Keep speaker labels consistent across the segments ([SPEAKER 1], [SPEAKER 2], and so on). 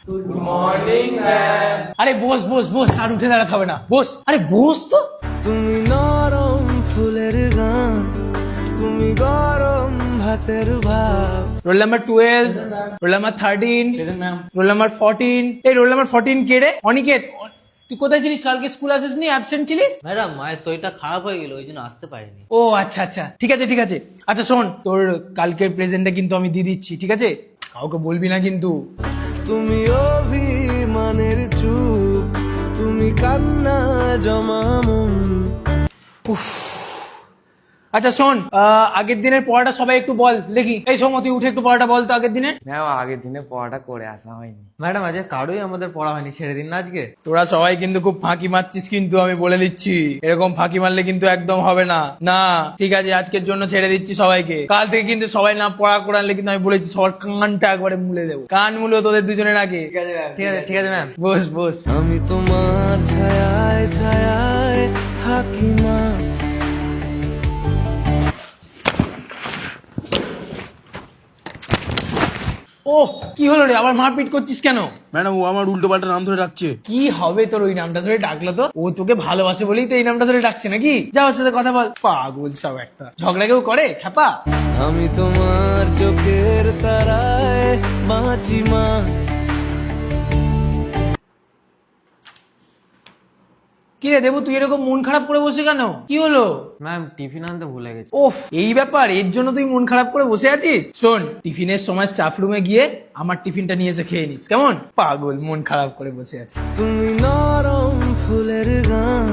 [SPEAKER 1] Good morning ma'am.
[SPEAKER 2] আরে বস বস বস, আর উঠে দাঁড়াতে হবে না, বস। আরে বস তো।
[SPEAKER 3] তুমি নরম ফুলের গান, তুমি গরম ভাতের ভাব।
[SPEAKER 2] Roll number 12, roll number 13, roll number 14। এই রোল নাম্বার 14 কে রে? অনিকেত, তুই কোথায় ছিলিস? কালকে স্কুল আসিসনি, অ্যাবসেন্ট ছিলিস?
[SPEAKER 1] ম্যাডাম, মায়ের শরীরটা খারাপ হয়ে গেল, ওই জন্য আসতে পারিনি।
[SPEAKER 2] ও আচ্ছা আচ্ছা, ঠিক আছে ঠিক আছে। আচ্ছা শোন, তোর কালকের প্রেজেন্টটা কিন্তু আমি দিয়ে দিচ্ছি, ঠিক আছে? কাউকে বলবি না কিন্তু।
[SPEAKER 3] তুমি অভিমানের চুপ, তুমি কান্না জমা মন।
[SPEAKER 2] আচ্ছা শোন, আগের দিনের পড়াটা সবাই একটু বল দেখি। এই সময় তুই উঠে একটু পড়াটা বল তো আগের দিনের।
[SPEAKER 4] ম্যাম আগের দিনে পড়াটা করে আসা হয়নি।
[SPEAKER 1] ম্যাডাম, আজকে কারোই আমাদের পড়া হয়নি, ছেড়ে দিন না আজকে।
[SPEAKER 2] তোরা সবাই কিন্তু খুব ফাঁকি মারছিস, কিন্তু আমি বলে দিচ্ছি এরকম ফাঁকি মারলে কিন্তু একদম হবে না। না ঠিক আছে, আজকের জন্য ছেড়ে দিচ্ছি সবাইকে। কাল থেকে কিন্তু সবাই না পড়া করালে কিন্তু আমি বলেছি সবার কানটা একবারে মুলে দেবো। কান মুলো তোদের দুজনের আগে।
[SPEAKER 1] ঠিক আছে ম্যাম।
[SPEAKER 2] বস বস।
[SPEAKER 3] আমি তোমার ছায়ায় ছায়ায় থাকি মা।
[SPEAKER 2] ও কি হলো রে, আবার মারপিট করছিস কেন?
[SPEAKER 5] ম্যাডাম ও আমার উল্টো পাল্টা নাম ধরে ডাকছে।
[SPEAKER 2] কি হবে তোর ওই নামটা ধরে ডাকলো তো? ও তোকে ভালোবাসে বলেই তো এই নামটা ধরে ডাকছে নাকি? যা ওর সাথে কথা বল। পাগল সব একটা, ঝগড়া কেউ করে খ্যাপা?
[SPEAKER 3] আমি তোমার চোখের তারায় বাঁচি মা।
[SPEAKER 2] কি রে দেবু, তুই এরকম মন খারাপ করে বসে কেন? কি হলো?
[SPEAKER 1] ম্যাম, টিফিন আনতে ভুলে গেছি।
[SPEAKER 2] ওফ, এই ব্যাপার, এর জন্য তুই মন খারাপ করে বসে আছিস? শোন, টিফিনের সময় স্টাফ রুমে গিয়ে আমার টিফিনটা নিয়ে এসে খেয়ে নিস, কেমন? পাগল, মন খারাপ করে বসে আছে।
[SPEAKER 3] তুমি নরম ফুলের গান,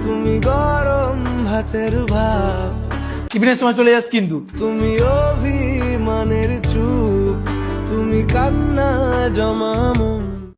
[SPEAKER 3] তুমি গরম ভাতের ভাব।
[SPEAKER 2] টিফিনের সময় চলে যাস কিন্তু।
[SPEAKER 3] তুমি অভিমানের চুপ, তুমি কান্না জমা মন।